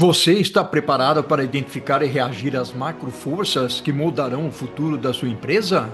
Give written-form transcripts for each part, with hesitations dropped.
Você está preparado para identificar e reagir às macroforças que moldarão o futuro da sua empresa?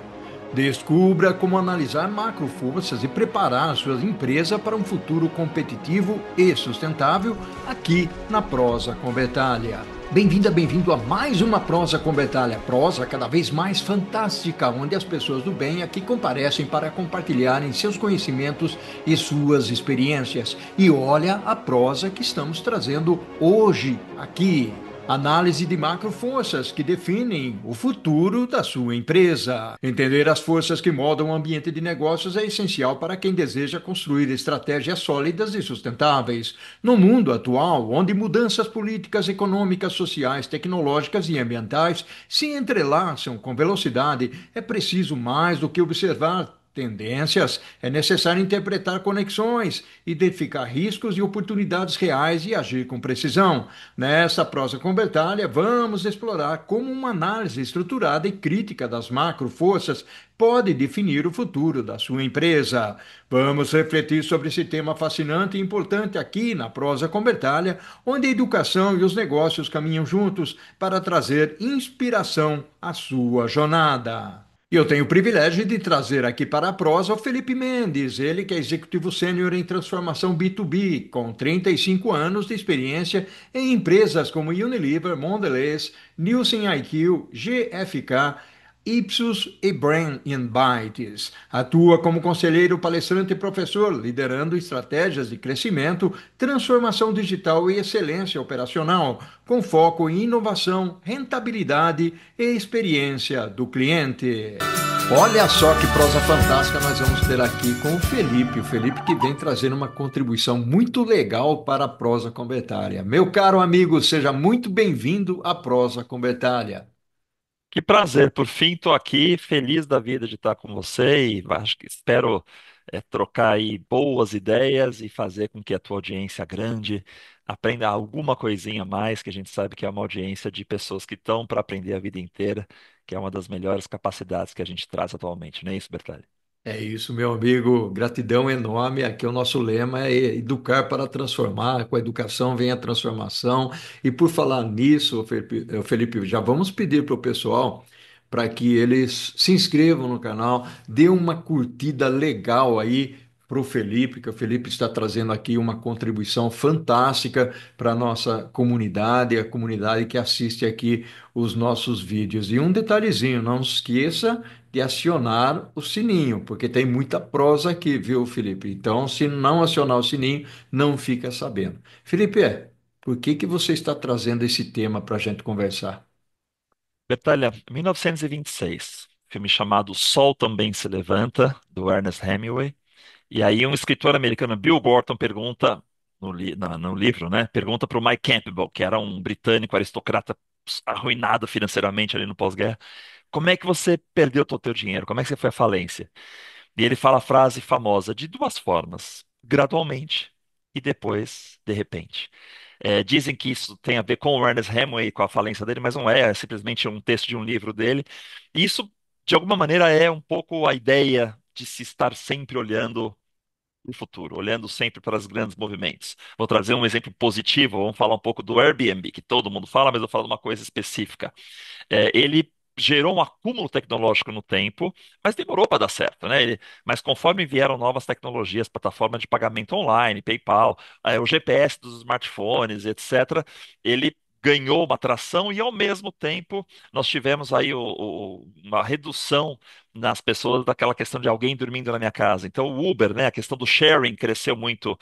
Descubra como analisar macroforças e preparar a sua empresa para um futuro competitivo e sustentável aqui na Prosa com Betália. Bem-vinda, bem-vindo a mais uma Prosa com Betália, prosa cada vez mais fantástica, onde as pessoas do bem aqui comparecem para compartilharem seus conhecimentos e suas experiências. E olha a prosa que estamos trazendo hoje aqui. Análise de macroforças que definem o futuro da sua empresa. Entender as forças que moldam o ambiente de negócios é essencial para quem deseja construir estratégias sólidas e sustentáveis. No mundo atual, onde mudanças políticas, econômicas, sociais, tecnológicas e ambientais se entrelaçam com velocidade, é preciso mais do que observar tendências, é necessário interpretar conexões, identificar riscos e oportunidades reais e agir com precisão. Nessa prosa com Bertalha, vamos explorar como uma análise estruturada e crítica das macroforças pode definir o futuro da sua empresa. Vamos refletir sobre esse tema fascinante e importante aqui na Prosa com Bertalha, onde a educação e os negócios caminham juntos para trazer inspiração à sua jornada. E eu tenho o privilégio de trazer aqui para a prosa o Felipe Mendes, ele que é executivo sênior em transformação B2B, com 35 anos de experiência em empresas como Unilever, Mondelez, Nielsen IQ, GFK, Ipsos e Brain Bytes. Atua como conselheiro, palestrante e professor, liderando estratégias de crescimento, transformação digital e excelência operacional, com foco em inovação, rentabilidade e experiência do cliente. Olha só que prosa fantástica nós vamos ter aqui com o Felipe que vem trazendo uma contribuição muito legal para a prosa combetária. Meu caro amigo, seja muito bem-vindo à prosa combetária. Que prazer, por fim estou aqui, feliz da vida de estar com você e acho que espero trocar aí boas ideias e fazer com que a tua audiência grande aprenda alguma coisinha a mais, que a gente sabe que é uma audiência de pessoas que estão para aprender a vida inteira, que é uma das melhores capacidades que a gente traz atualmente, não é isso, Bertale? É isso, meu amigo. Gratidão enorme. Aqui o nosso lema é educar para transformar. Com a educação vem a transformação. E por falar nisso, Felipe, já vamos pedir para o pessoal para que eles se inscrevam no canal, dê uma curtida legal aí para o Felipe, que o Felipe está trazendo aqui uma contribuição fantástica para a nossa comunidade, a comunidade que assiste aqui os nossos vídeos. E um detalhezinho, não esqueça de acionar o sininho, porque tem muita prosa aqui, viu, Felipe? Então, se não acionar o sininho, não fica sabendo. Felipe, por que que você está trazendo esse tema para a gente conversar? Bertalha, 1926, filme chamado O Sol Também Se Levanta, do Ernest Hemingway. E aí um escritor americano, Bill Gorton, pergunta no livro, né? Pergunta para o Mike Campbell, que era um britânico aristocrata arruinado financeiramente ali no pós-guerra, como é que você perdeu todo o teu dinheiro? Como é que você foi à falência? E ele fala a frase famosa de duas formas: gradualmente e depois, de repente. Dizem que isso tem a ver com o Ernest Hemingway, com a falência dele, mas não é simplesmente um texto de um livro dele. E isso, de alguma maneira, é um pouco a ideia de se estar sempre olhando o futuro, olhando sempre para os grandes movimentos. Vou trazer um exemplo positivo, vamos falar um pouco do Airbnb, que todo mundo fala, mas eu falo de uma coisa específica. Ele gerou um acúmulo tecnológico no tempo, mas demorou para dar certo, né? Mas conforme vieram novas tecnologias, plataforma de pagamento online, PayPal, o GPS dos smartphones, etc., ele ganhou uma tração e, ao mesmo tempo, nós tivemos aí uma redução nas pessoas daquela questão de alguém dormindo na minha casa. Então, o Uber, né, a questão do sharing cresceu muito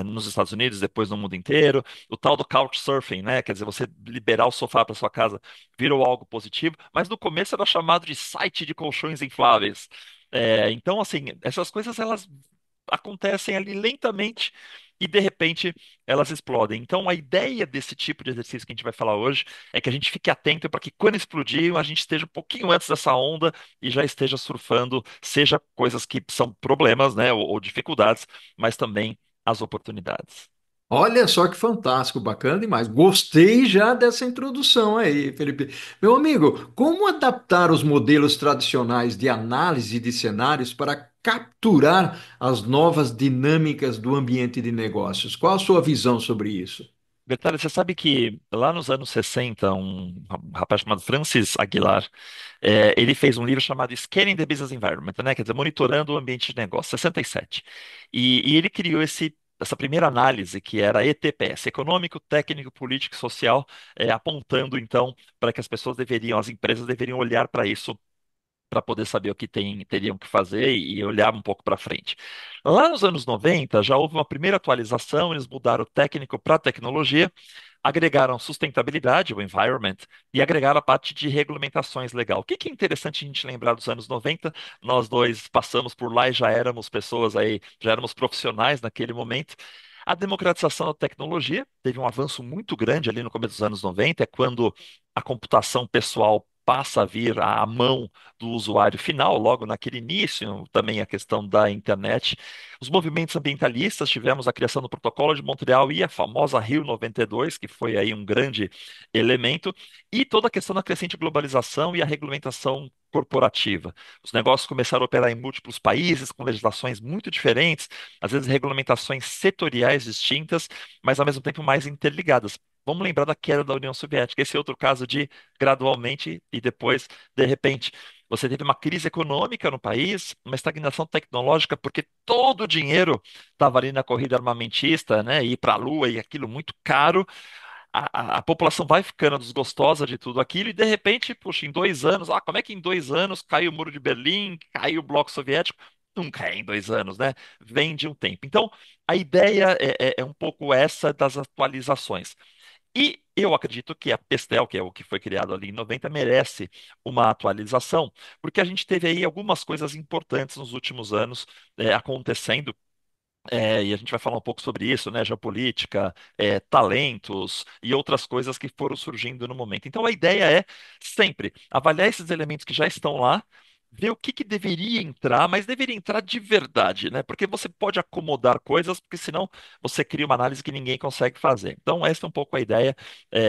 nos Estados Unidos, depois no mundo inteiro. O tal do Couchsurfing, né, quer dizer, você liberar o sofá para sua casa virou algo positivo, mas no começo era chamado de site de colchões infláveis. Então, assim, essas coisas elas acontecem ali lentamente e de repente elas explodem. Então, a ideia desse tipo de exercício que a gente vai falar hoje é que a gente fique atento para que quando explodir, a gente esteja um pouquinho antes dessa onda e já esteja surfando, seja coisas que são problemas, né, ou dificuldades, mas também as oportunidades. Olha só que fantástico, bacana demais. Gostei já dessa introdução aí, Felipe. Meu amigo, como adaptar os modelos tradicionais de análise de cenários para capturar as novas dinâmicas do ambiente de negócios? Qual a sua visão sobre isso? Detalhe, você sabe que lá nos anos 60, um rapaz chamado Francis Aguilar, ele fez um livro chamado Scanning the Business Environment, né? Quer dizer, monitorando o ambiente de negócio, 67. E ele criou essa primeira análise, que era ETPS, econômico, técnico, político e social, apontando então para que as pessoas deveriam, as empresas deveriam olhar para isso para poder saber o que teriam que fazer e olhar um pouco para frente. Lá nos anos 90, já houve uma primeira atualização, eles mudaram o técnico para tecnologia, agregaram sustentabilidade, o environment, e agregaram a parte de regulamentações legal. O que que é interessante a gente lembrar dos anos 90? Nós dois passamos por lá e já éramos pessoas aí, já éramos profissionais naquele momento. A democratização da tecnologia teve um avanço muito grande ali no começo dos anos 90, é quando a computação pessoal passa a vir à mão do usuário final, logo naquele início, também a questão da internet. Os movimentos ambientalistas, tivemos a criação do Protocolo de Montreal e a famosa Rio 92, que foi aí um grande elemento, e toda a questão da crescente globalização e a regulamentação corporativa. Os negócios começaram a operar em múltiplos países, com legislações muito diferentes, às vezes regulamentações setoriais distintas, mas ao mesmo tempo mais interligadas. Vamos lembrar da queda da União Soviética. Esse é outro caso de gradualmente e depois, de repente. Você teve uma crise econômica no país, uma estagnação tecnológica, porque todo o dinheiro estava ali na corrida armamentista, né? Ir para a Lua e aquilo muito caro. A população vai ficando desgostosa de tudo aquilo, e de repente, puxa, em 2 anos, como é que em 2 anos caiu o Muro de Berlim, caiu o Bloco Soviético? Nunca é em 2 anos, né? Vem de um tempo. Então, a ideia é um pouco essa das atualizações. E eu acredito que a Pestel, que é o que foi criado ali em 90, merece uma atualização, porque a gente teve aí algumas coisas importantes nos últimos anos acontecendo. E a gente vai falar um pouco sobre isso, né? Geopolítica, talentos e outras coisas que foram surgindo no momento. Então a ideia é sempre avaliar esses elementos que já estão lá, ver o que que deveria entrar, mas deveria entrar de verdade, né? Porque você pode acomodar coisas, porque senão você cria uma análise que ninguém consegue fazer. Então essa é um pouco a ideia,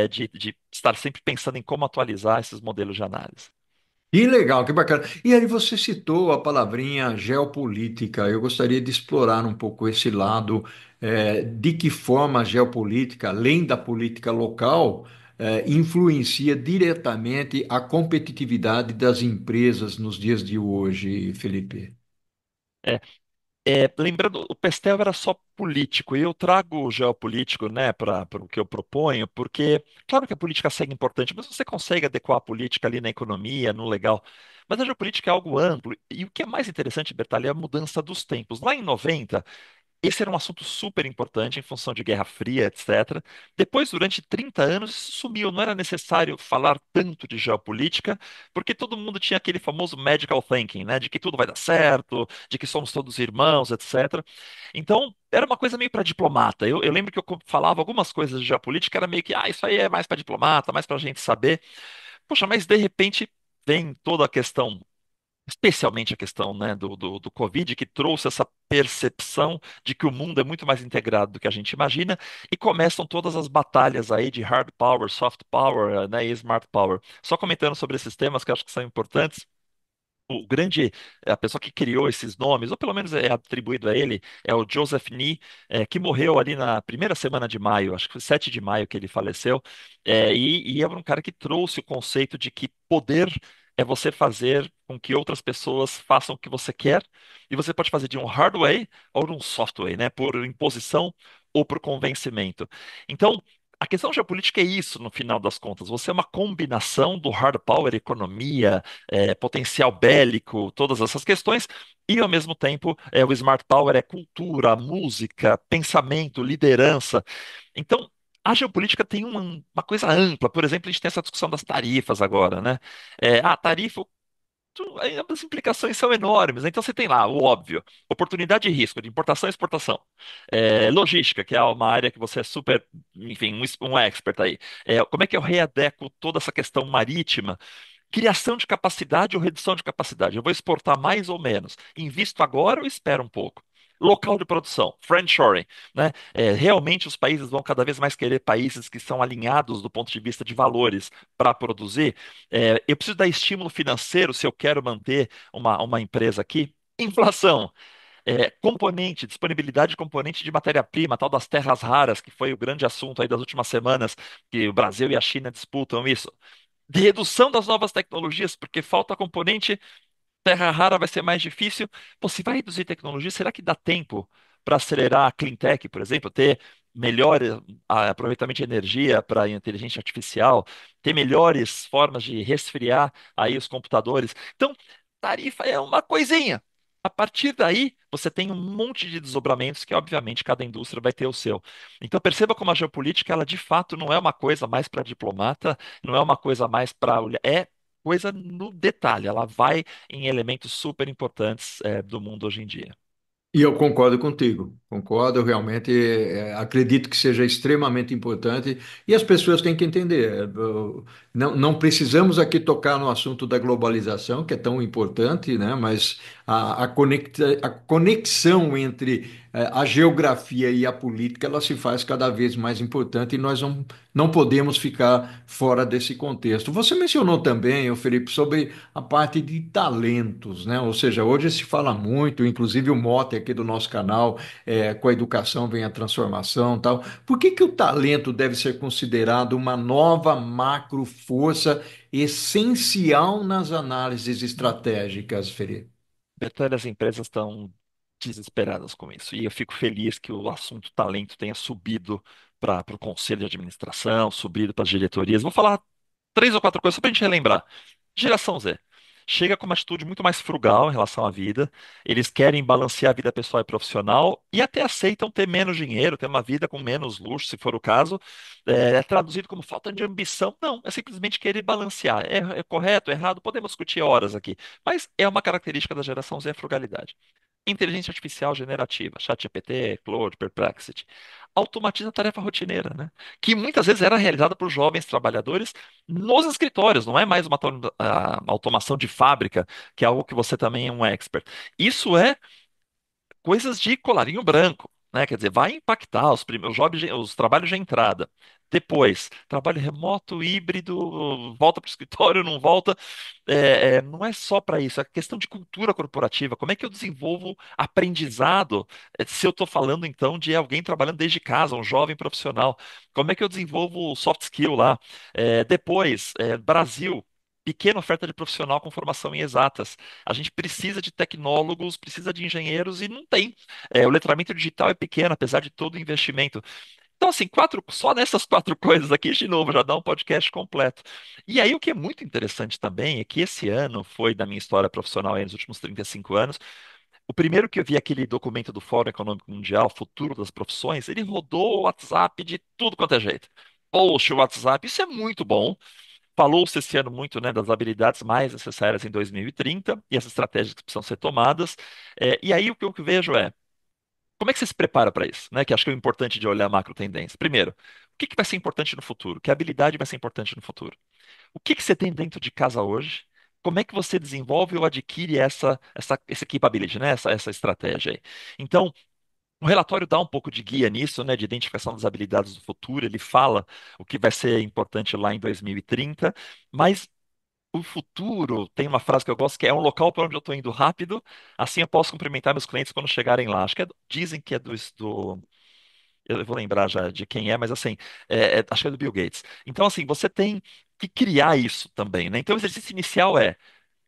de estar sempre pensando em como atualizar esses modelos de análise. Que legal, que bacana. E aí você citou a palavrinha geopolítica. Eu gostaria de explorar um pouco esse lado, de que forma a geopolítica, além da política local, influencia diretamente a competitividade das empresas nos dias de hoje, Felipe. É, lembrando, o Pestel era só político, e eu trago o geopolítico, né, para o que eu proponho, porque, claro que a política segue importante, mas você consegue adequar a política ali na economia, no legal. Mas a geopolítica é algo amplo, e o que é mais interessante, Bertalho, é a mudança dos tempos. Lá em 90, esse era um assunto super importante em função de Guerra Fria, etc. Depois, durante 30 anos, isso sumiu. Não era necessário falar tanto de geopolítica, porque todo mundo tinha aquele famoso magical thinking, né? De que tudo vai dar certo, de que somos todos irmãos, etc. Então, era uma coisa meio para diplomata. Eu lembro que eu falava algumas coisas de geopolítica, era meio que, isso aí é mais para diplomata, mais para a gente saber. Poxa, mas de repente vem toda a questão, especialmente a questão, né, do Covid, que trouxe essa percepção de que o mundo é muito mais integrado do que a gente imagina, e começam todas as batalhas aí de hard power, soft power, né, e smart power. Só comentando sobre esses temas que eu acho que são importantes. A pessoa que criou esses nomes, ou pelo menos é atribuído a ele, é o Joseph Nee, que morreu ali na primeira semana de maio, acho que foi 7 de maio que ele faleceu, e é um cara que trouxe o conceito de que poder é você fazer com que outras pessoas façam o que você quer, e você pode fazer de um hard way ou de um soft way, né, por imposição ou por convencimento. Então, a questão geopolítica é isso, no final das contas. Você é uma combinação do hard power, economia, potencial bélico, todas essas questões, e ao mesmo tempo o smart power é cultura, música, pensamento, liderança. Então, a geopolítica tem uma coisa ampla. Por exemplo, a gente tem essa discussão das tarifas agora, né? Tarifa, aí as implicações são enormes, né? Então você tem lá o óbvio, oportunidade e risco de importação e exportação. Logística, que é uma área que você é super, enfim, um expert aí. Como é que eu readequo toda essa questão marítima? Criação de capacidade ou redução de capacidade? Eu vou exportar mais ou menos? Invisto agora ou espero um pouco? Local de produção, friendshoring, né? Realmente os países vão cada vez mais querer países que são alinhados do ponto de vista de valores para produzir. Eu preciso dar estímulo financeiro se eu quero manter uma empresa aqui. Inflação. Componente, disponibilidade de componente de matéria-prima, tal das terras raras, que foi o grande assunto aí das últimas semanas, que o Brasil e a China disputam isso. De redução das novas tecnologias, porque falta componente, terra rara vai ser mais difícil. Pô, se vai reduzir tecnologia, será que dá tempo para acelerar a clean tech, por exemplo, ter melhor aproveitamento de energia para inteligência artificial, ter melhores formas de resfriar aí os computadores? Então, tarifa é uma coisinha. A partir daí, você tem um monte de desdobramentos que, obviamente, cada indústria vai ter o seu. Então, perceba como a geopolítica, ela de fato não é uma coisa mais para diplomata, não é uma coisa mais para olhar, é coisa no detalhe. Ela vai em elementos super importantes do mundo hoje em dia. E eu concordo contigo, concordo, realmente acredito que seja extremamente importante e as pessoas têm que entender. Não precisamos aqui tocar no assunto da globalização, que é tão importante, né? Mas a conexão entre a geografia e a política, ela se faz cada vez mais importante e nós não podemos ficar fora desse contexto. Você mencionou também, ô Felipe, sobre a parte de talentos, né? Ou seja, hoje se fala muito, inclusive o mote aqui do nosso canal, com a educação vem a transformação, tal. Por que que o talento deve ser considerado uma nova macro força essencial nas análises estratégicas, Felipe? Betânia, as empresas estão desesperadas com isso. E eu fico feliz que o assunto talento tenha subido para o conselho de administração, subido para as diretorias. Vou falar três ou quatro coisas só para a gente relembrar. Geração Z. Chega com uma atitude muito mais frugal em relação à vida. Eles querem balancear a vida pessoal e profissional e até aceitam ter menos dinheiro, ter uma vida com menos luxo, se for o caso. É traduzido como falta de ambição. Não, é simplesmente querer balancear. É correto, é errado, podemos discutir horas aqui. Mas é uma característica da geração Z a frugalidade. Inteligência artificial generativa, ChatGPT, Claude, Perplexity, automatiza a tarefa rotineira, né? Que muitas vezes era realizada por jovens trabalhadores nos escritórios, não é mais uma automação de fábrica, que é algo que você também é um expert. Isso é coisas de colarinho branco, né? Quer dizer, vai impactar os primeiros jobs, os trabalhos de entrada. Depois, trabalho remoto, híbrido, volta para o escritório, não volta. Não é só para isso, é questão de cultura corporativa. Como é que eu desenvolvo aprendizado? Se eu estou falando então de alguém trabalhando desde casa, um jovem profissional, como é que eu desenvolvo o soft skill lá? Depois, Brasil. Pequena oferta de profissional com formação em exatas. A gente precisa de tecnólogos, precisa de engenheiros e não tem. O letramento digital é pequeno, apesar de todo o investimento. Então, assim, só nessas quatro coisas aqui, de novo, já dá um podcast completo. E aí, o que é muito interessante também é que esse ano foi, da minha história profissional aí, nos últimos 35 anos, o primeiro que eu vi aquele documento do Fórum Econômico Mundial, Futuro das Profissões, ele rodou o WhatsApp de tudo quanto é jeito. Post, WhatsApp, isso é muito bom. Falou-se esse ano muito, né, das habilidades mais necessárias em 2030 e as estratégias que precisam ser tomadas. E aí o que eu vejo é, como é que você se prepara para isso, né? Que acho que é o importante de olhar a macro tendência. Primeiro, o que que vai ser importante no futuro? Que habilidade vai ser importante no futuro? O que que você tem dentro de casa hoje? Como é que você desenvolve ou adquire essa capability, né? Essa estratégia aí. Então, o relatório dá um pouco de guia nisso, né, de identificação das habilidades do futuro. Ele fala o que vai ser importante lá em 2030, mas o futuro tem uma frase que eu gosto que é um local para onde eu estou indo rápido, assim eu posso cumprimentar meus clientes quando chegarem lá. Acho que dizem que é eu vou lembrar já de quem é, mas assim, acho que é do Bill Gates. Então, assim, você tem que criar isso também, né? Então, o exercício inicial é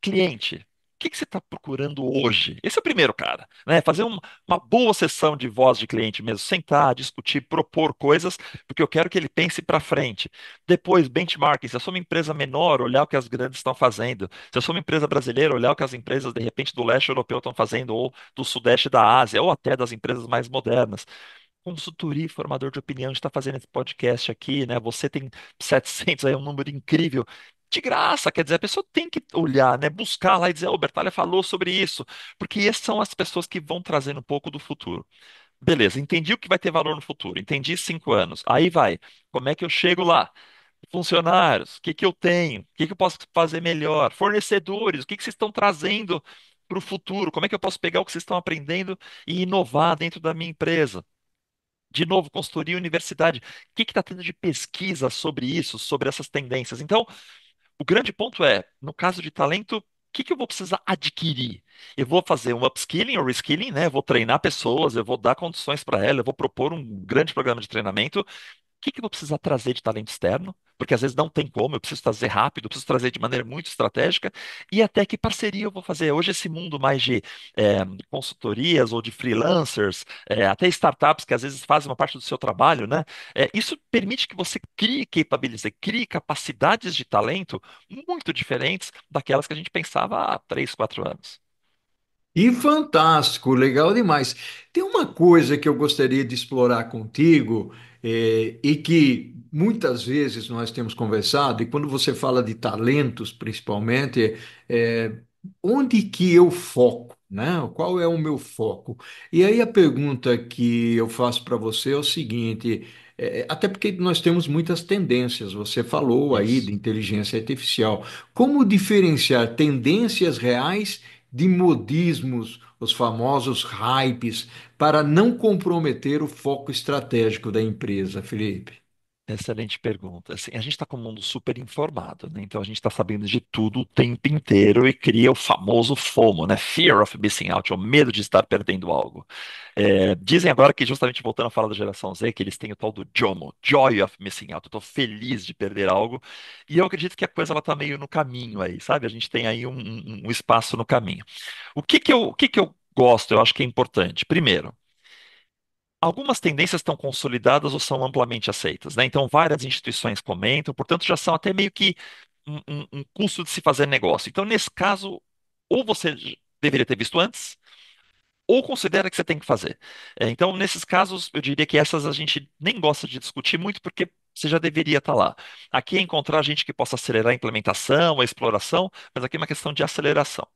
cliente, o que que você está procurando hoje? Esse é o primeiro, cara, né? Fazer uma boa sessão de voz de cliente mesmo, sentar, discutir, propor coisas, porque eu quero que ele pense para frente. Depois, benchmarking. Se eu sou uma empresa menor, olhar o que as grandes estão fazendo. Se eu sou uma empresa brasileira, olhar o que as empresas, de repente, do leste europeu estão fazendo, ou do sudeste da Ásia, ou até das empresas mais modernas. Consultoria e formador de opinião, a gente está fazendo esse podcast aqui, né? Você tem 700, aí é um número incrível. De graça, quer dizer, a pessoa tem que olhar, né? Buscar lá e dizer, o Bertalha falou sobre isso, porque essas são as pessoas que vão trazendo um pouco do futuro. Beleza, entendi o que vai ter valor no futuro, entendi 5 anos. Aí vai, como é que eu chego lá? Funcionários, o que que eu tenho? O que que eu posso fazer melhor? Fornecedores, o que que vocês estão trazendo para o futuro? Como é que eu posso pegar o que vocês estão aprendendo e inovar dentro da minha empresa? De novo, consultoria e universidade. O que está tendo de pesquisa sobre isso, sobre essas tendências? Então, o grande ponto é, no caso de talento, que eu vou precisar adquirir? Eu vou fazer um upskilling ou reskilling, né? Eu vou treinar pessoas, eu vou dar condições para elas, eu vou propor um grande programa de treinamento. Que eu vou precisar trazer de talento externo? Porque às vezes não tem como, eu preciso trazer rápido, eu preciso trazer de maneira muito estratégica, e até que parceria eu vou fazer. Hoje, esse mundo mais de consultorias ou de freelancers, até startups que às vezes fazem uma parte do seu trabalho, né? Isso permite que você crie capabilities, crie capacidades de talento muito diferentes daquelas que a gente pensava há 3, 4 anos. E fantástico, legal demais. Tem uma coisa que eu gostaria de explorar contigo, e que muitas vezes nós temos conversado, e quando você fala de talentos, principalmente, é, onde que eu foco, né? Qual é o meu foco? E aí a pergunta que eu faço para você é o seguinte. Até porque nós temos muitas tendências, você falou aí de Isso. inteligência artificial. Como diferenciar tendências reais de modismos, os famosos hypes, para não comprometer o foco estratégico da empresa, Felipe? Excelente pergunta. Assim, a gente está com um mundo super informado, né? Então a gente está sabendo de tudo o tempo inteiro e cria o famoso FOMO, né? Fear of missing out, o medo de estar perdendo algo. Dizem agora que, justamente voltando a falar da geração Z, que eles têm o tal do JOMO, Joy of Missing Out. Eu estou feliz de perder algo. E eu acredito que a coisa ela está meio no caminho aí, sabe? A gente tem aí um espaço no caminho. O que que eu gosto, eu acho que é importante. Primeiro, algumas tendências estão consolidadas ou são amplamente aceitas, né? Então, várias instituições comentam, portanto, já são até meio que um custo de se fazer negócio. Então, nesse caso, ou você deveria ter visto antes, ou considera que você tem que fazer. Então, nesses casos, eu diria que essas a gente nem gosta de discutir muito, porque você já deveria estar lá. Aqui é encontrar gente que possa acelerar a implementação, a exploração, mas aqui é uma questão de aceleração.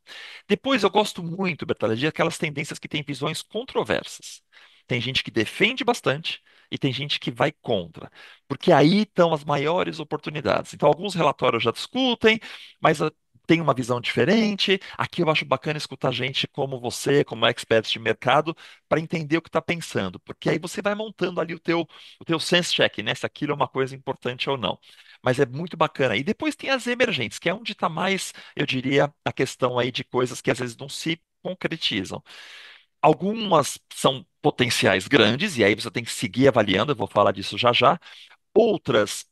Depois, eu gosto muito, Bertoldi, de aquelas tendências que têm visões controversas. Tem gente que defende bastante e tem gente que vai contra, porque aí estão as maiores oportunidades. Então, alguns relatórios já discutem, mas tem uma visão diferente. Aqui eu acho bacana escutar gente como você, como expert de mercado, para entender o que está pensando, porque aí você vai montando ali o teu sense check, né? Se aquilo é uma coisa importante ou não. Mas é muito bacana. E depois tem as emergentes, que é onde está mais, eu diria, a questão aí de coisas que às vezes não se concretizam. Algumas são potenciais grandes, e aí você tem que seguir avaliando, eu vou falar disso já já. Outras,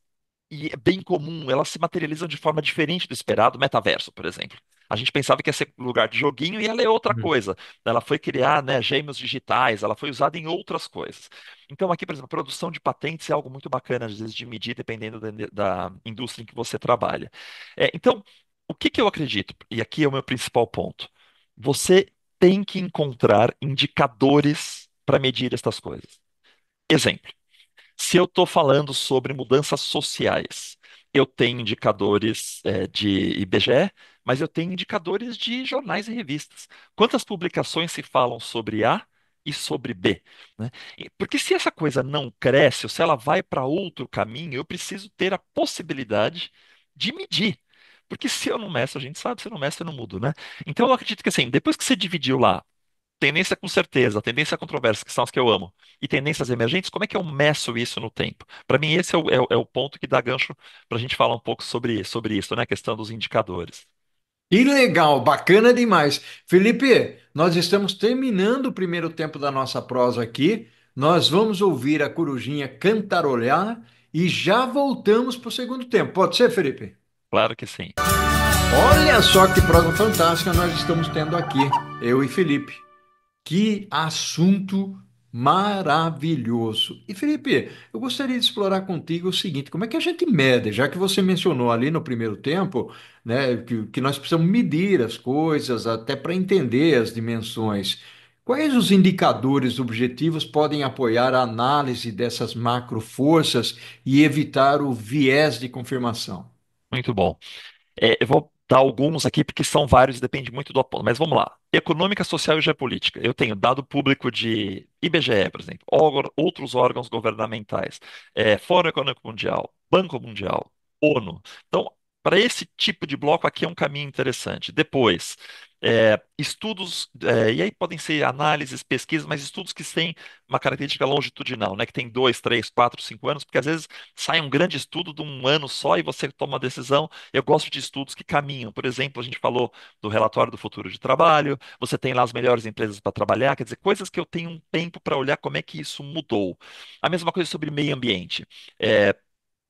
e é bem comum, elas se materializam de forma diferente do esperado. Metaverso, por exemplo. A gente pensava que ia ser lugar de joguinho e ela é outra Hum. coisa. Ela foi criar, né, gêmeos digitais, ela foi usada em outras coisas. Então, aqui, por exemplo, a produção de patentes é algo muito bacana, às vezes, de medir dependendo da indústria em que você trabalha. Então, o que que eu acredito? E aqui é o meu principal ponto. Você tem que encontrar indicadores para medir estas coisas. Exemplo. Se eu estou falando sobre mudanças sociais, eu tenho indicadores de IBGE, mas eu tenho indicadores de jornais e revistas. Quantas publicações se falam sobre A e sobre B, né? Porque se essa coisa não cresce, ou se ela vai para outro caminho, eu preciso ter a possibilidade de medir. Porque se eu não meço, a gente sabe, se eu não meço, eu não mudo, né? Então eu acredito que assim, depois que você dividiu lá tendência com certeza, tendência controversa, que são as que eu amo, e tendências emergentes, como é que eu meço isso no tempo? Para mim, esse é o ponto que dá gancho para a gente falar um pouco sobre isso, né? A questão dos indicadores. Que legal, bacana demais. Felipe, nós estamos terminando o primeiro tempo da nossa prosa aqui. Nós vamos ouvir a Corujinha cantarolar e já voltamos para o segundo tempo. Pode ser, Felipe? Claro que sim. Olha só que prosa fantástica nós estamos tendo aqui, eu e Felipe. Que assunto maravilhoso. E Felipe, eu gostaria de explorar contigo o seguinte: como é que a gente mede, já que você mencionou ali no primeiro tempo, né, que nós precisamos medir as coisas até para entender as dimensões. Quais os indicadores objetivos podem apoiar a análise dessas macro forças e evitar o viés de confirmação? Muito bom. Eu vou dar alguns aqui porque são vários, depende muito do aponto. Mas vamos lá. Econômica, social e geopolítica. Eu tenho dado público de IBGE, por exemplo, outros órgãos governamentais, Fórum Econômico Mundial, Banco Mundial, ONU. Então, Para esse tipo de bloco, aqui é um caminho interessante. Depois, estudos, e aí podem ser análises, pesquisas, mas estudos que têm uma característica longitudinal, né? Que tem 2, 3, 4, 5 anos, porque às vezes sai um grande estudo de um ano só e você toma uma decisão. Eu gosto de estudos que caminham. Por exemplo, a gente falou do relatório do futuro de trabalho, você tem lá as melhores empresas para trabalhar, quer dizer, coisas que eu tenho um tempo para olhar como é que isso mudou. A mesma coisa sobre meio ambiente. É,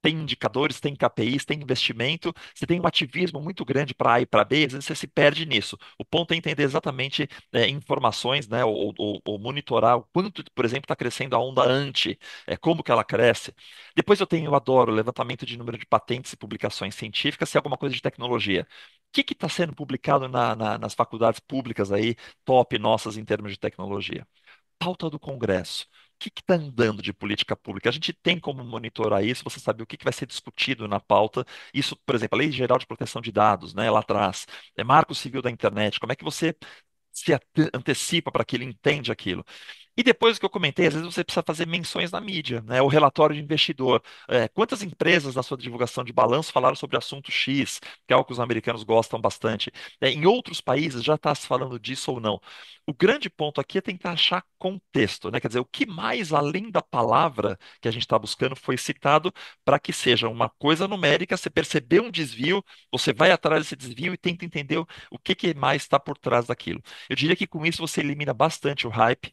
tem indicadores, tem KPIs, tem investimento, você tem um ativismo muito grande para A e para B, às vezes você se perde nisso. O ponto é entender exatamente informações, né, ou monitorar o quanto, por exemplo, está crescendo a onda anti, como que ela cresce. Depois eu adoro levantamento de número de patentes e publicações científicas, se é alguma coisa de tecnologia. O que está sendo publicado nas faculdades públicas aí, top nossas em termos de tecnologia? Pauta do Congresso. O que está andando de política pública? A gente tem como monitorar isso, você sabe o que vai ser discutido na pauta. Isso, por exemplo, a Lei Geral de Proteção de Dados, né, lá atrás, Marco Civil da Internet, como é que você se antecipa para que ele entende aquilo? E depois o que eu comentei, às vezes você precisa fazer menções na mídia, né? O relatório de investidor. Quantas empresas na sua divulgação de balanço falaram sobre assunto X, que é algo que os americanos gostam bastante. Em outros países já está se falando disso ou não. O grande ponto aqui é tentar achar contexto, né? Quer dizer, o que mais além da palavra que a gente está buscando foi citado para que seja uma coisa numérica, você perceber um desvio, você vai atrás desse desvio e tenta entender o que mais está por trás daquilo. Eu diria que com isso você elimina bastante o hype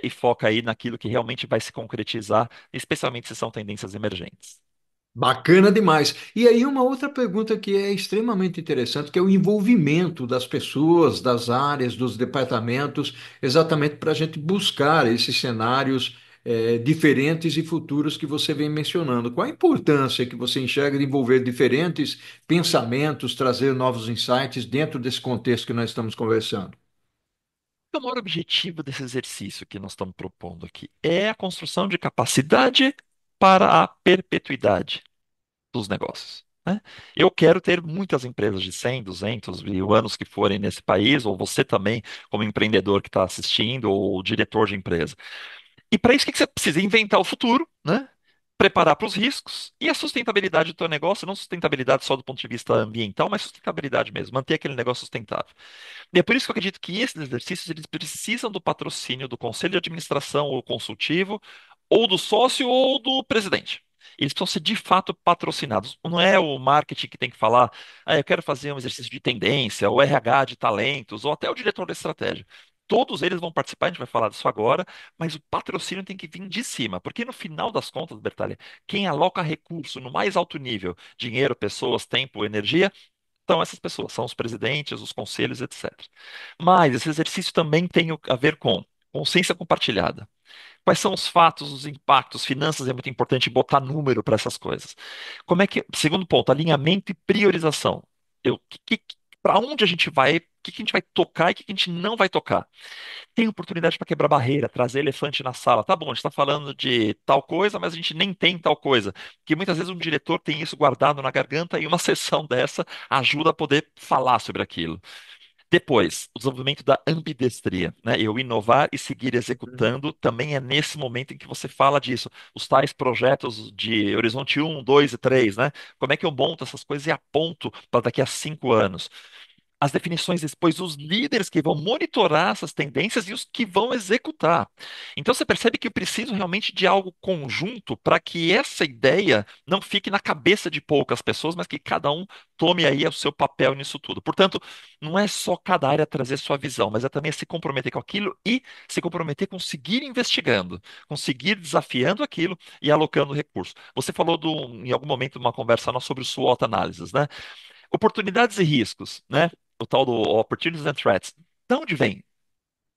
e foca aí naquilo que realmente vai se concretizar, especialmente se são tendências emergentes. Bacana demais. E aí, uma outra pergunta que é extremamente interessante, que é o envolvimento das pessoas, das áreas, dos departamentos, exatamente para a gente buscar esses cenários diferentes e futuros que você vem mencionando. Qual a importância que você enxerga de envolver diferentes pensamentos, trazer novos insights dentro desse contexto que nós estamos conversando? O maior objetivo desse exercício que nós estamos propondo aqui é a construção de capacidade para a perpetuidade dos negócios, né? Eu quero ter muitas empresas de 100, 200 e anos que forem nesse país, ou você também, como empreendedor que está assistindo, ou diretor de empresa. E para isso, o que que você precisa? Inventar o futuro, né? Preparar para os riscos e a sustentabilidade do teu negócio, não sustentabilidade só do ponto de vista ambiental, mas sustentabilidade mesmo, manter aquele negócio sustentável. E é por isso que eu acredito que esses exercícios eles precisam do patrocínio do conselho de administração ou consultivo, ou do sócio ou do presidente. Eles precisam ser de fato patrocinados. Não é o marketing que tem que falar, eu quero fazer um exercício de tendência, o RH de talentos, ou até o diretor da estratégia. Todos eles vão participar, a gente vai falar disso agora, mas o patrocínio tem que vir de cima, porque no final das contas, Bertalha, quem aloca recurso no mais alto nível, dinheiro, pessoas, tempo, energia, são essas pessoas, são os presidentes, os conselhos, etc. Mas esse exercício também tem a ver com consciência compartilhada. Quais são os fatos, os impactos? Finanças é muito importante botar número para essas coisas. Como é que, segundo ponto, alinhamento e priorização. Para onde a gente vai, o que a gente vai tocar e o que a gente não vai tocar? Tem oportunidade para quebrar barreira, trazer elefante na sala. Tá bom, a gente está falando de tal coisa, mas a gente nem tem tal coisa. Porque muitas vezes um diretor tem isso guardado na garganta e uma sessão dessa ajuda a poder falar sobre aquilo. Depois, o desenvolvimento da ambidestria, né? Eu inovar e seguir executando também é nesse momento em que você fala disso. Os tais projetos de Horizonte um, 2 e 3, né? Como é que eu monto essas coisas e aponto para daqui a 5 anos? As definições depois, os líderes que vão monitorar essas tendências e os que vão executar. Então você percebe que eu preciso realmente de algo conjunto para que essa ideia não fique na cabeça de poucas pessoas, mas que cada um tome aí o seu papel nisso tudo. Portanto, não é só cada área trazer sua visão, mas é também se comprometer com aquilo e se comprometer com seguir investigando, com seguir desafiando aquilo e alocando recursos. Você falou em algum momento, numa conversa nossa sobre o SWOT Analysis, né? Oportunidades e riscos, né? O tal do Opportunities and Threats. De onde vem?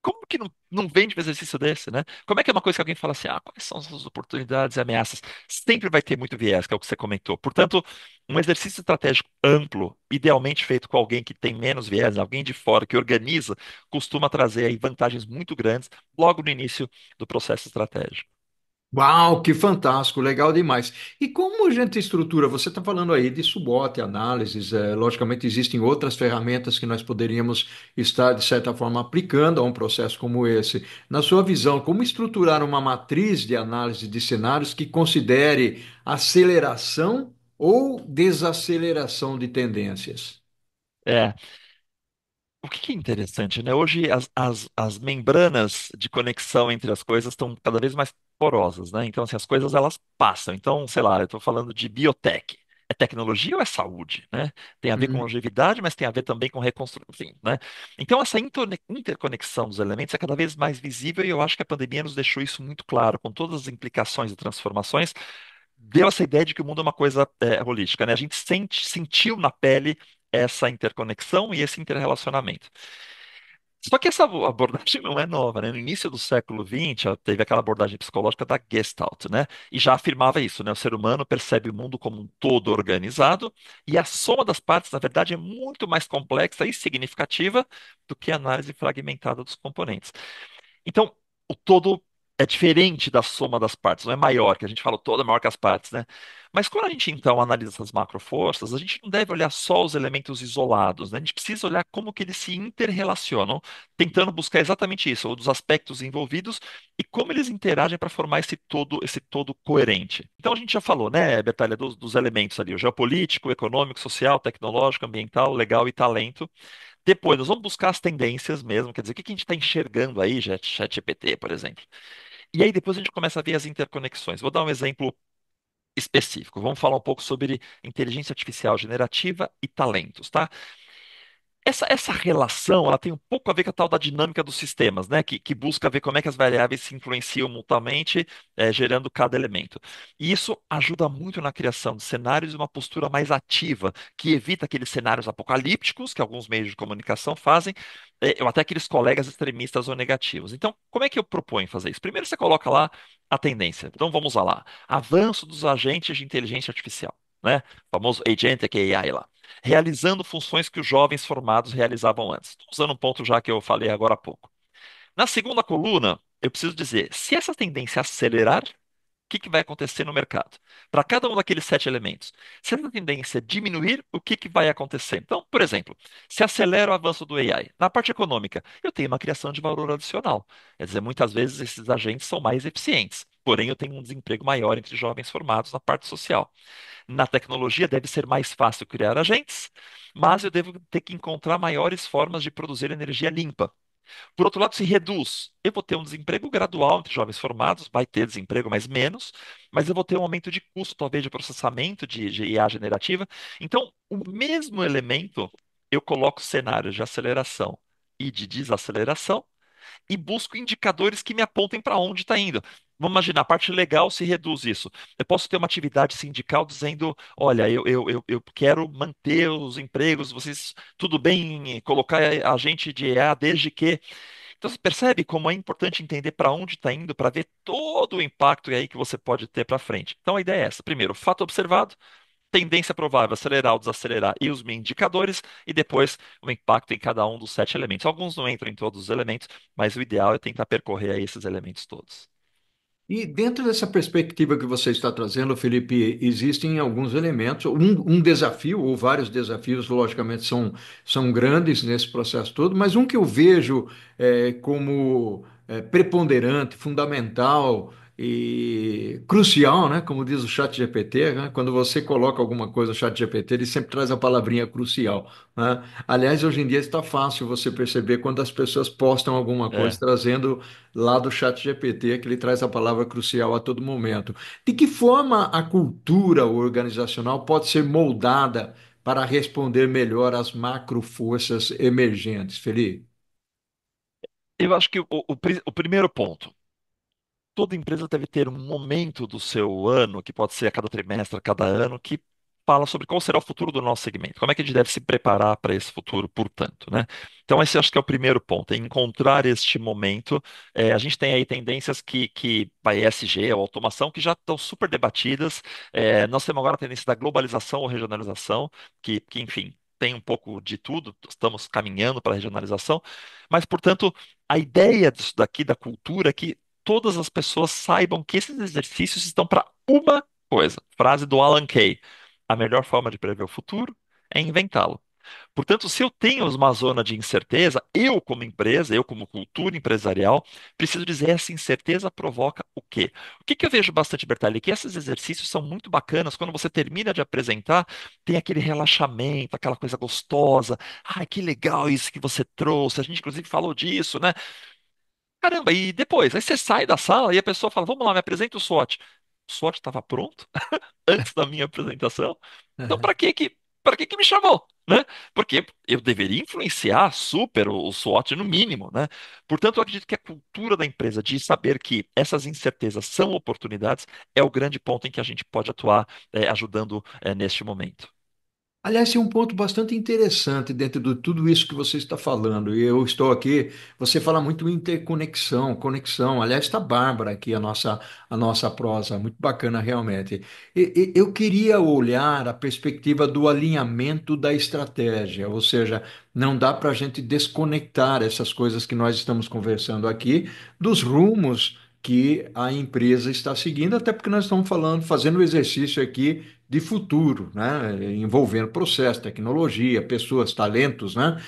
Como que não vem de um exercício desse, né? Como é que é uma coisa que alguém fala assim, quais são as oportunidades e ameaças? Sempre vai ter muito viés, que é o que você comentou. Portanto, um exercício estratégico amplo, idealmente feito com alguém que tem menos viés, alguém de fora que organiza, costuma trazer aí vantagens muito grandes logo no início do processo estratégico. Uau, que fantástico, legal demais. E como a gente estrutura? Você está falando aí de SWOT, análises, logicamente existem outras ferramentas que nós poderíamos estar, de certa forma, aplicando a um processo como esse. Na sua visão, como estruturar uma matriz de análise de cenários que considere aceleração ou desaceleração de tendências? É, o que que é interessante, né? Hoje as membranas de conexão entre as coisas estão cada vez mais porosas, né? Então, assim, as coisas elas passam. Então, sei lá, eu estou falando de biotech. É tecnologia ou é saúde, né? Tem a ver com Uhum. longevidade, mas tem a ver também com reconstrução, enfim, né? Então, essa interconexão dos elementos é cada vez mais visível e eu acho que a pandemia nos deixou isso muito claro, com todas as implicações e transformações, deu essa ideia de que o mundo é uma coisa holística, né? A gente sentiu na pele essa interconexão e esse interrelacionamento. Só que essa abordagem não é nova, né? No início do século XX, teve aquela abordagem psicológica da Gestalt, né? E já afirmava isso, né? O ser humano percebe o mundo como um todo organizado e a soma das partes, na verdade, é muito mais complexa e significativa do que a análise fragmentada dos componentes. Então, o todo é diferente da soma das partes, não é maior, que a gente fala o todo é maior que as partes, né? Mas quando a gente então analisa essas macroforças, a gente não deve olhar só os elementos isolados, né? A gente precisa olhar como que eles se interrelacionam, tentando buscar exatamente isso, ou dos aspectos envolvidos e como eles interagem para formar esse todo coerente. Então a gente já falou, né, Bertalha, dos elementos ali, o geopolítico, o econômico, social, tecnológico, ambiental, legal e talento. Depois, nós vamos buscar as tendências mesmo, quer dizer, o que que a gente está enxergando aí, ChatGPT, por exemplo. E aí depois a gente começa a ver as interconexões. Vou dar um exemplo específico. Vamos falar um pouco sobre inteligência artificial generativa e talentos, tá? Essa relação, ela tem um pouco a ver com a tal da dinâmica dos sistemas, né? Que busca ver como é que as variáveis se influenciam mutuamente, gerando cada elemento. E isso ajuda muito na criação de cenários e uma postura mais ativa, que evita aqueles cenários apocalípticos que alguns meios de comunicação fazem, ou até aqueles colegas extremistas ou negativos. Então, como é que eu proponho fazer isso? Primeiro, você coloca lá a tendência. Então, vamos lá. Avanço dos agentes de inteligência artificial, né? O famoso Agentic AI lá, realizando funções que os jovens formados realizavam antes. Estou usando um ponto já que eu falei agora há pouco. Na segunda coluna, eu preciso dizer, se essa tendência acelerar, o que que vai acontecer no mercado? Para cada um daqueles sete elementos. Se essa tendência diminuir, o que que vai acontecer? Então, por exemplo, se acelera o avanço do AI, na parte econômica, eu tenho uma criação de valor adicional. Quer dizer, muitas vezes esses agentes são mais eficientes. Porém, eu tenho um desemprego maior entre jovens formados na parte social. Na tecnologia deve ser mais fácil criar agentes, mas eu devo ter que encontrar maiores formas de produzir energia limpa. Por outro lado, se reduz, eu vou ter um desemprego gradual entre jovens formados, vai ter desemprego, mas menos, mas eu vou ter um aumento de custo, talvez, de processamento de IA generativa. Então, o mesmo elemento, eu coloco cenários de aceleração e de desaceleração, e busco indicadores que me apontem para onde está indo. Vamos imaginar, a parte legal se reduz isso. Eu posso ter uma atividade sindical dizendo: olha, eu quero manter os empregos, vocês, tudo bem em colocar a gente de EA desde que. Então, você percebe como é importante entender para onde está indo para ver todo o impacto aí que você pode ter para frente. Então, a ideia é essa. Primeiro, fato observado, tendência provável, acelerar ou desacelerar e os indicadores, e depois o impacto em cada um dos sete elementos. Alguns não entram em todos os elementos, mas o ideal é tentar percorrer aí esses elementos todos. E dentro dessa perspectiva que você está trazendo, Felipe, existem alguns elementos, um desafio, ou vários desafios, logicamente, são grandes nesse processo todo, mas um que eu vejo como preponderante, fundamental e crucial, né? Como diz o ChatGPT, né? Quando você coloca alguma coisa no ChatGPT, ele sempre traz a palavrinha crucial, né? Aliás, hoje em dia está fácil você perceber quando as pessoas postam alguma coisa É. trazendo lá do chat GPT, que ele traz a palavra crucial a todo momento. De que forma a cultura organizacional pode ser moldada para responder melhor às macro-forças emergentes, Felipe? Eu acho que o primeiro ponto, toda empresa deve ter um momento do seu ano, que pode ser a cada trimestre, a cada ano, que fala sobre qual será o futuro do nosso segmento. Como é que a gente deve se preparar para esse futuro, portanto, né? Então, esse acho que é o primeiro ponto, é encontrar este momento. A gente tem aí tendências a ESG, a automação, que já estão super debatidas. Nós temos agora a tendência da globalização ou regionalização, enfim, tem um pouco de tudo, estamos caminhando para a regionalização, mas, portanto, a ideia disso daqui, da cultura, é que todas as pessoas saibam que esses exercícios estão para uma coisa. Frase do Alan Kay: a melhor forma de prever o futuro é inventá-lo. Portanto, se eu tenho uma zona de incerteza, eu como empresa, eu como cultura empresarial, preciso dizer essa incerteza provoca o quê? O que que eu vejo bastante, Bertalli? Que esses exercícios são muito bacanas. Quando você termina de apresentar, tem aquele relaxamento, aquela coisa gostosa. Ai, que legal isso que você trouxe. A gente, inclusive, falou disso, né? Caramba, e depois? Aí você sai da sala e a pessoa fala: Vamos lá, me apresenta o SWOT. O SWOT estava pronto antes da minha apresentação. Então, para que me chamou, né? Porque eu deveria influenciar super o SWOT no mínimo, né? Portanto, eu acredito que a cultura da empresa de saber que essas incertezas são oportunidades é o grande ponto em que a gente pode atuar, ajudando, neste momento. Aliás, tem um ponto bastante interessante dentro de tudo isso que você está falando. E eu estou aqui, você fala muito em interconexão, conexão. Aliás, está bárbara aqui a nossa prosa, muito bacana realmente. Eu queria olhar a perspectiva do alinhamento da estratégia, ou seja, não dá para a gente desconectar essas coisas que nós estamos conversando aqui dos rumos que a empresa está seguindo, até porque nós estamos falando, fazendo o exercício aqui de futuro, né? Envolvendo processo, tecnologia, pessoas, talentos, né?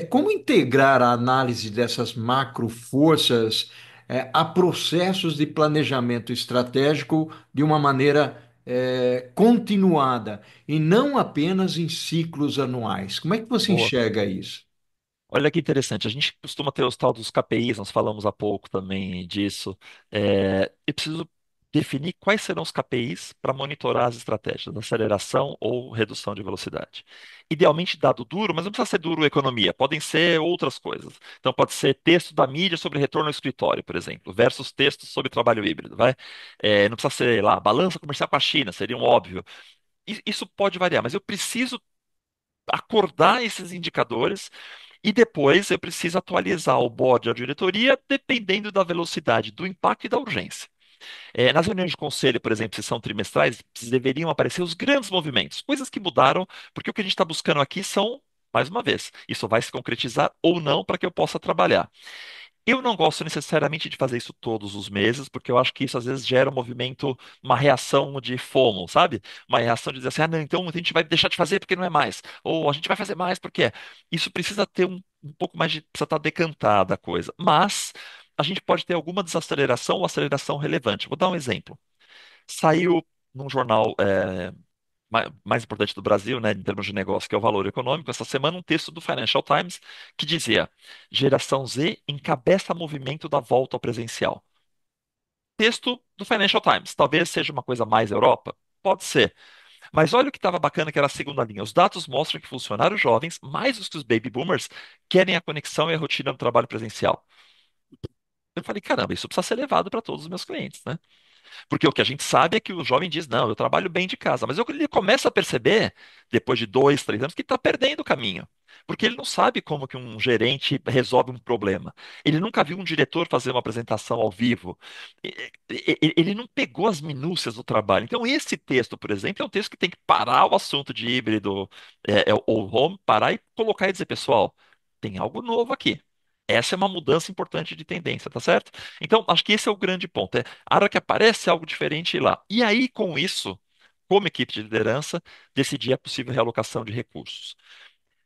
Como integrar a análise dessas macro forças a processos de planejamento estratégico de uma maneira continuada e não apenas em ciclos anuais? Como é que você Boa. enxerga isso? Olha que interessante, a gente costuma ter os tal dos KPIs, nós falamos há pouco também disso. Eu preciso definir quais serão os KPIs para monitorar as estratégias de aceleração ou redução de velocidade. Idealmente dado duro, mas não precisa ser duro economia, podem ser outras coisas. Então pode ser texto da mídia sobre retorno ao escritório, por exemplo, versus textos sobre trabalho híbrido, vai? Não precisa ser lá, balança comercial com a China, seria um óbvio. Isso pode variar, mas eu preciso acordar esses indicadores e depois eu preciso atualizar o board e a diretoria dependendo da velocidade, do impacto e da urgência. Nas reuniões de conselho, por exemplo, se são trimestrais, deveriam aparecer os grandes movimentos, coisas que mudaram, porque o que a gente está buscando aqui são, mais uma vez, isso vai se concretizar ou não para que eu possa trabalhar. Eu não gosto necessariamente de fazer isso todos os meses, porque eu acho que isso às vezes gera um movimento, uma reação de FOMO, sabe? Uma reação de dizer assim, ah, não, então a gente vai deixar de fazer porque não é mais. Ou a gente vai fazer mais porque é. Isso precisa ter um pouco mais de, precisa estar decantada a coisa. Mas a gente pode ter alguma desaceleração ou aceleração relevante. Vou dar um exemplo. Saiu num jornal mais importante do Brasil, né, em termos de negócio, que é o Valor Econômico, essa semana um texto do Financial Times que dizia: Geração Z encabeça movimento da volta ao presencial. Texto do Financial Times. Talvez seja uma coisa mais Europa? Pode ser. Mas olha o que estava bacana, que era a segunda linha. Os dados mostram que funcionários jovens, mais do que os baby boomers, querem a conexão e a rotina do trabalho presencial. Eu falei, caramba, isso precisa ser levado para todos os meus clientes, né? Porque o que a gente sabe é que o jovem diz, não, eu trabalho bem de casa. Mas ele começa a perceber, depois de 2, 3 anos, que está perdendo o caminho. Porque ele não sabe como que um gerente resolve um problema. Ele nunca viu um diretor fazer uma apresentação ao vivo. Ele não pegou as minúcias do trabalho. Então, esse texto, por exemplo, é um texto que tem que parar o assunto de híbrido ou home, parar e colocar e dizer, pessoal, tem algo novo aqui. Essa é uma mudança importante de tendência, tá certo? Então, acho que esse é o grande ponto. A hora que aparece algo diferente ir lá. E aí, com isso, como equipe de liderança, decidir a possível realocação de recursos.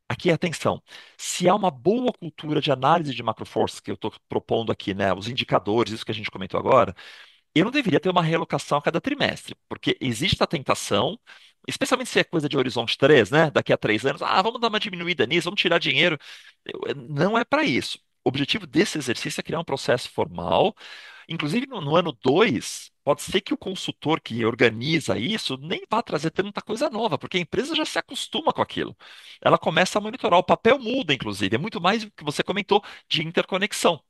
Aqui, atenção, se há uma boa cultura de análise de macroforças, que eu estou propondo aqui, né, os indicadores, isso que a gente comentou agora, eu não deveria ter uma realocação a cada trimestre, porque existe a tentação, especialmente se é coisa de horizonte 3, né? Daqui a 3 anos, vamos dar uma diminuída nisso, vamos tirar dinheiro. Não é para isso. O objetivo desse exercício é criar um processo formal. Inclusive, no ano 2, pode ser que o consultor que organiza isso nem vá trazer tanta coisa nova, porque a empresa já se acostuma com aquilo. Ela começa a monitorar. O papel muda, inclusive. É muito mais o que você comentou de interconexão.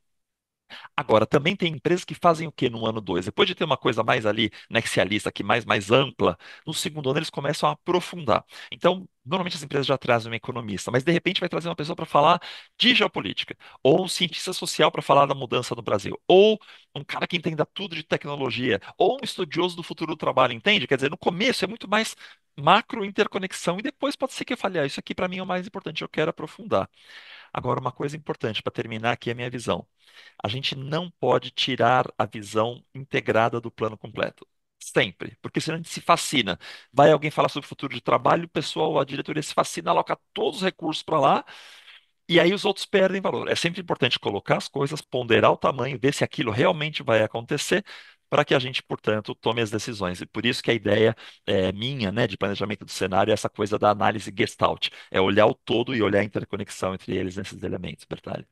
Agora, também tem empresas que fazem o quê no ano 2? Depois de ter uma coisa mais ali, nexialista, aqui mais ampla, no segundo ano eles começam a aprofundar. Então, normalmente as empresas já trazem um economista, mas de repente vai trazer uma pessoa para falar de geopolítica, ou um cientista social para falar da mudança no Brasil, ou um cara que entenda tudo de tecnologia, ou um estudioso do futuro do trabalho, entende? Quer dizer, no começo é muito mais macro interconexão e depois pode ser que eu fale, isso aqui para mim é o mais importante, eu quero aprofundar. Agora, uma coisa importante para terminar aqui é a minha visão. A gente não pode tirar a visão integrada do plano completo. Sempre, porque senão a gente se fascina. Vai alguém falar sobre o futuro de trabalho, o pessoal, a diretoria se fascina, aloca todos os recursos para lá, e aí os outros perdem valor. É sempre importante colocar as coisas, ponderar o tamanho, ver se aquilo realmente vai acontecer, para que a gente, portanto, tome as decisões. E por isso que a ideia minha, né, de planejamento do cenário é essa coisa da análise Gestalt, é olhar o todo e olhar a interconexão entre eles nesses elementos, Bertalho.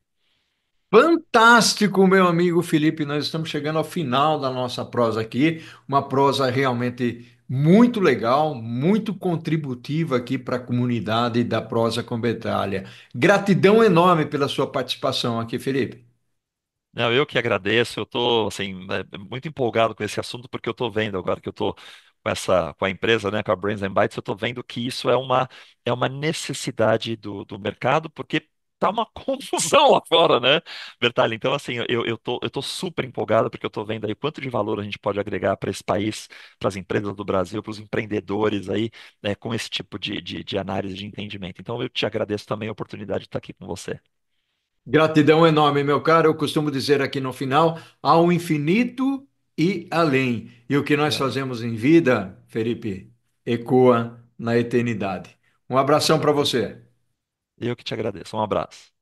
Fantástico, meu amigo Felipe. Nós estamos chegando ao final da nossa prosa aqui. Uma prosa realmente muito legal, muito contributiva aqui para a comunidade da prosa com Betralha. Gratidão enorme pela sua participação aqui, Felipe. Não, eu que agradeço, eu estou assim, muito empolgado com esse assunto, porque eu estou vendo agora que eu estou com a empresa, né, com a Brains and Bytes, eu estou vendo que isso é uma necessidade do mercado, porque tá uma confusão lá fora, né, Bertalho? Então, assim, eu tô super empolgado, porque eu estou vendo aí o quanto de valor a gente pode agregar para esse país, para as empresas do Brasil, para os empreendedores aí, né, com esse tipo de análise, de entendimento. Então, eu te agradeço também a oportunidade de estar aqui com você. Gratidão enorme, meu caro. Eu costumo dizer aqui no final, ao infinito e além. E o que nós E além. fazemos em vida, Felipe, ecoa na eternidade. Um abração para você. Eu que te agradeço. Um abraço.